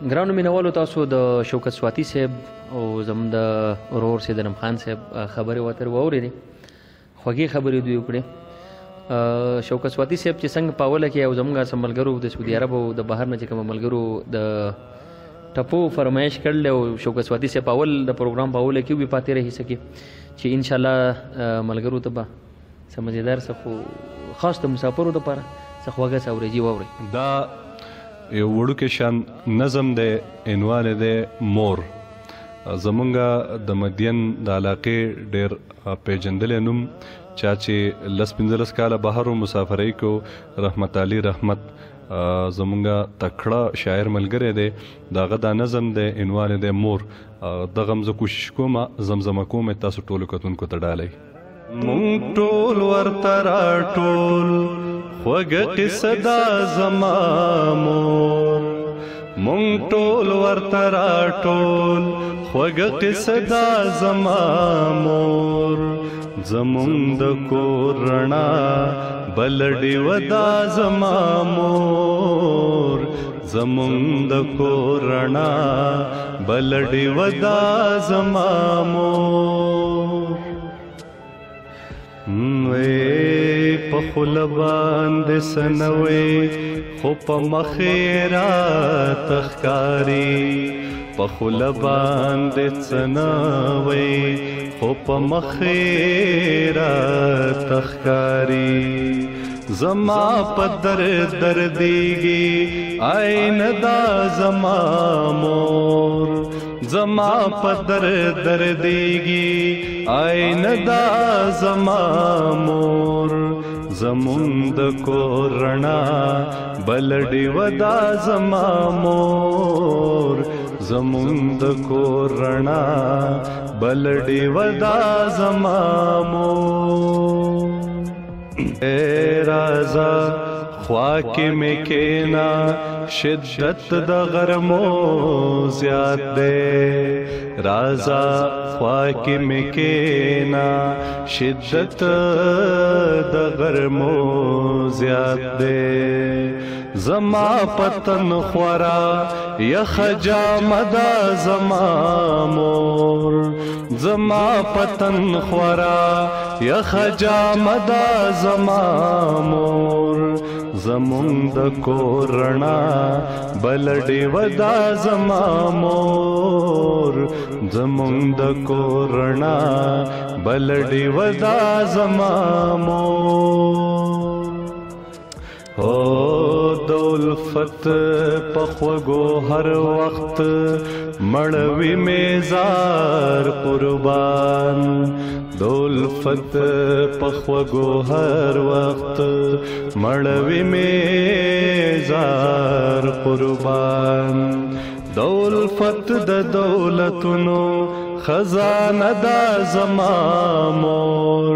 ګرانو مینوالو تاسو د شوکت سواتي صاحب او زموږ د ورور سیدنم خان صاحب خبرې وترې واورېدې، خوږې خبرې دوی وکړې. شوکت سواتي صاحب چې څنګه په اوله کې یو زموږ څه ملګرو د سعودي عرب او د بهر نه چې کوم ملګرو د ټپو فرمایش کړل او شوکت سواتي صاحب اول د پروګرام په اوله کې وي پاتې رهي سکي چې ان شاء الله ملګرو ته به څه مزیدار څه خو خاص د مسافرو دپاره څه خوږه څه اورېجي واورئ. دا یو وړوکی شان نظم دی، عنوان دی مور. زمونږ د مدین د علاقې ډېر پیژندلی نوم چا چې 15 کاله بهر مسافرۍ کو رحمت علي رحمت زمونږ تکړه شاعر ملګری دی، د هغه دا نظم دی عنوان دی مور. دغه هم زه کوشش کوم زمزمه کوم تاسو ټولو کتونکو ته ډالئ. مونږ ټول ورته راټول خوږه قصه دا زما مور، مونږ ټول ورته راټول خوږه قصه دا زما مور، زمونږ د کور رڼا بل ډیوه دا زما مور، زمونږ د کور رڼا بل ډیوه دا زما مور. وی په خوله باندې سنوي خو په مخې راته ښکاري، په خوله باندې سنوي خو په مخې راته ښکاري، زما په دردیږي عین دا زما مور، زما په دردیږي عین دا زما مور، زمونږ د کور رڼا بل ډیوه دا زما مور، زمونږ د کور رڼا بل ډیوه دا زما مور. اے رازا خوا کې مې کېنا شدت د غرمو زیات دی، رازا خوا کې مې کېنا شدت د غرمو زیات دی، زما پتن خورا یخ جامه دا زما مور، زما پتن خورا یخ جامه دا زما مور، زمونږ د کور رڼا بل ډیوه دا زما مور، زمونږ د کور رڼا بل ډیوه دا زما مور. او د الفت په خوږو هر وخت مړوي میزار قربان، د الفت په خوږو هر وخت مړوي میزار قربان، د الفت د دولتونو خزانه دا زما مور،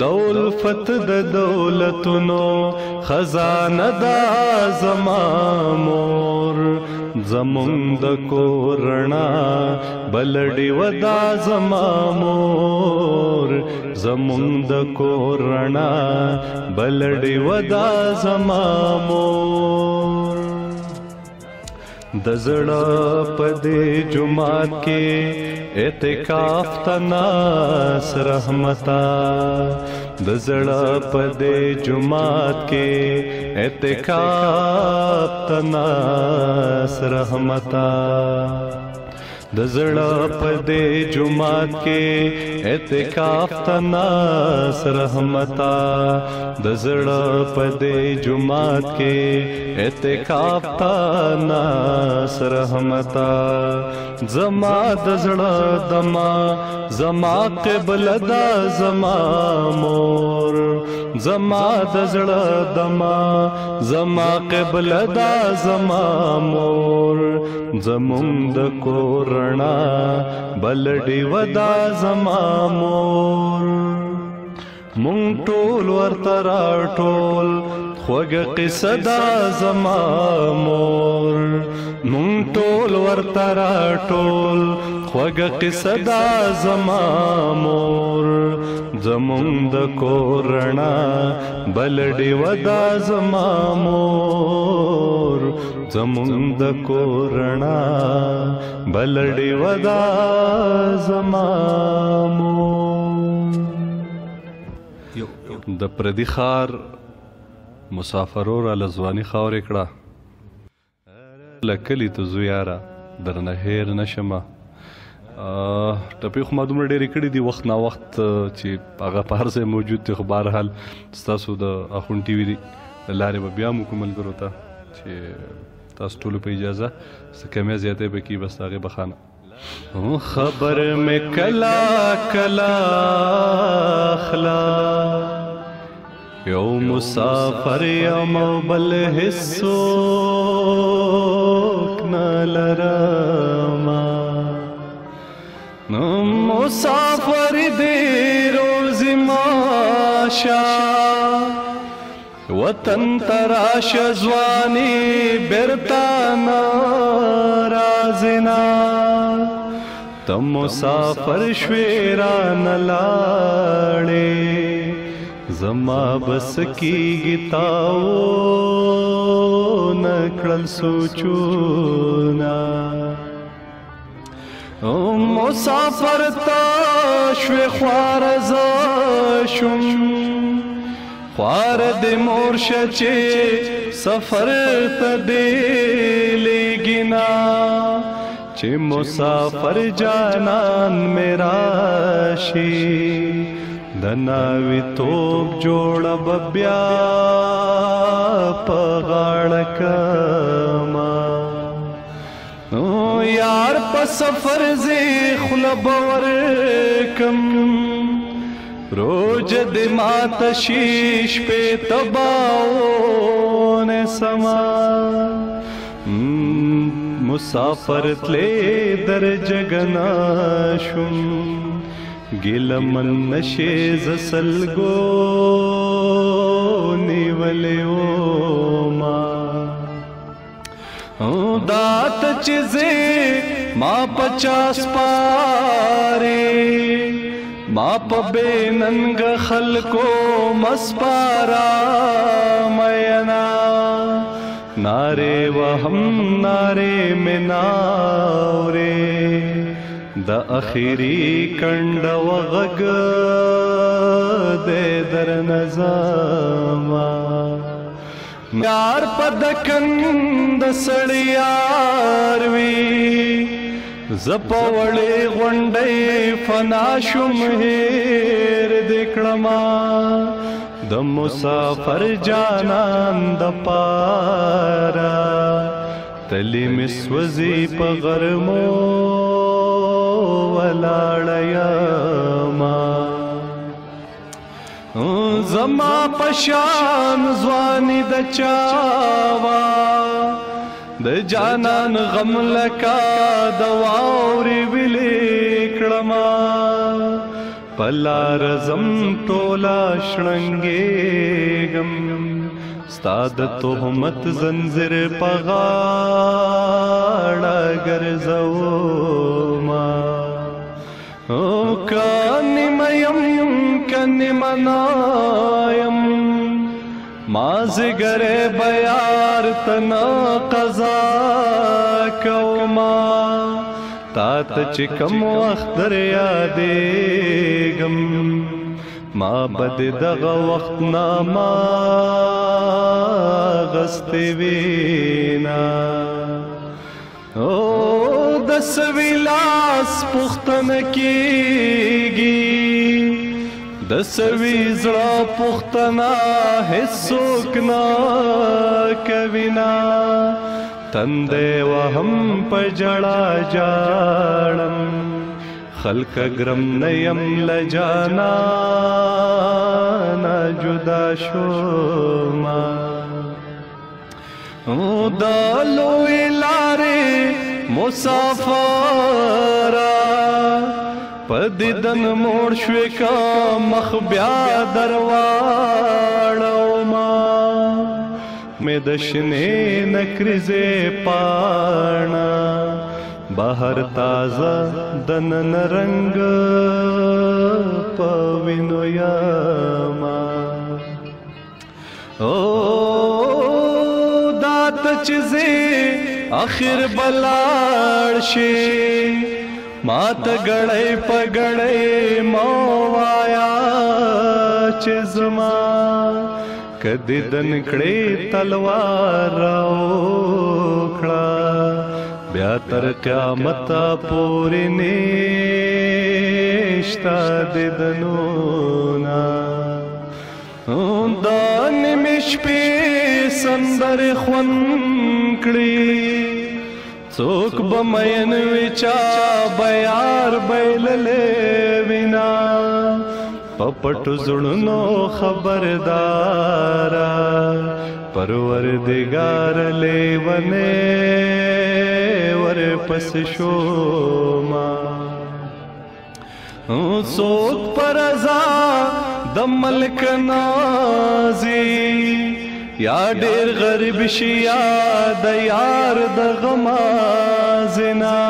د الفت د دولتونو خزانه دا زما مور، زمونږ د کور رڼا بل ډیوه دا زما مور، زمونږ د کور رڼا بل ډیوه دا زما مور. د زړه په دې جومات کې اعتکاف ته ناس رحمتا، د زړه په دې جومات کې اعتکاف ته ناس رحمتا، د زړه په دې جومات کې اعتکاف ته ناس رحمتا، د زړه په دې جومات کې اعتکاف ته ناس رحمتا، زما د زړه دما زما قبله دا زما مور، زما د زړه دما زما قبله دا زما مور، زمونږ د کور رڼا بل ډیوه دا زما مور، مونږ ټول ورته راټول خوږه قصه دا زما مور، مونږ ټول ورته راټول خوږه قصه دا زما مور زمونږ د کور رڼا بل ډیوه دا زما مور زمونږ د کور رڼا بل ډیوه دا زما مور. د پردي ښار مسافرو را لزواني خاورې کړه لکلی ته زو یاره درنه هیر نشمه. ټپې خو ما دومره ډېرې کړي دي وخت نا وخت چې هغه په هر ځای موجود دی، خو بهرحال ستاسو د اخون ټي وي د لارې به بیا موږ ملګرو ته چې تاسو ټولو په اجازه څه کمیا زیاتی به کي بس د هغې بخانه. خبر مې کلا کلا اخلا یو مسافر یم بل هیڅوک نه لرمه مسافر دی روز ماشا وطن تراش ځواني بیرته نه راځنا ته مسافر شوې رانه لاړې زما بس کیږي تاو نه کړل سوچونه مسافر تا شوې خوار زه شوم خوار د مور شه چې سفر ته دې لېږینا چې مسافر جانان مې راشي د ناوې توپ جوړه به بیا په غاړه کما یار په سفر زی خوله به ورکم روج د ماته شي شپې تباونه سما مسافر تلې در جګنا شوم ګیله من نشې ز سلګو نیولې وما دات چیزے ما 50 پارے ما پا بے ننگ خلقو مسپارا مینا نارے وہم نارے میں ناورے دا اخیری کنڈ وغگ دے در نظاما یار پا دکن دا سڑیار وی زپا وڑی غنڈی فناشم ہیر دکڑما دا مسافر جانان دا پارا تلی مسوزی پا غرمو ولاڑیاما زما پشان زوانی د چاوا د جانان غم لکا د واوري ویلې کړما پلار زم ټولا شړنګېږم ستا د تهمت زنځیر په غاړه ګرځوما کانی میم کنی منایم مازگر بیار تنا قضا کوما تات چکم وقت در یادیگم ما بد دغ وقت ناما غستی وینا دس ویلاس پختن کیگی دس ویزړه پختنا هیڅوک نه کوینا تندې وهم په جړا جاړم خلق ګرم نیم لجانا نا جدا شوما دالو لارې مسافرا پدیدن موړ شوې کا مخ بیا درواړو ما مې د شنې نکریزې پاڼه بهر تازه دنن رنگ په وینو یما او دات چیزې اخر بلاړ شي ما ته غړې په غړې مو وایا چې زما کدی دن کړې تلوار راوکړه بیا تر قیامت پورې نشتا د دنونا دا نیمې شپې سندرې خوند کړي څوک به مین وي چا به یار بایللې وینا په پټو زړونو خبردارا پروردګار لیونې ورپس شوما څوک پر رضا د ملک نازي یا ډېر غریب شي یا د یار د غمازنا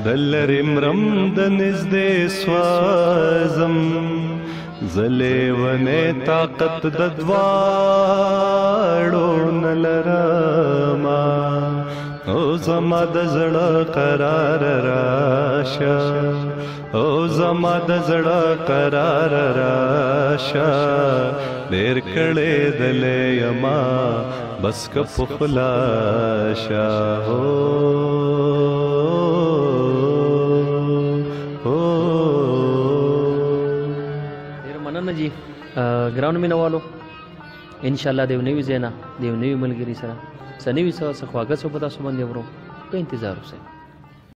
د لرې مرم د نږدې سوځم زه لیونې طاقت د دواړو نه لرمه او زما د زړه قرار راشه او زما د زړه قرار راشه ډېر کړې دلې یما بس که په خلاشه ډېر مننه جی ګرانو مینوالو انشاءالله د یو نوي ځای نه د یو نوي ملګري سره څه نوي څه خواږه څه به تاسو باندې اورو په انتظار اوسئ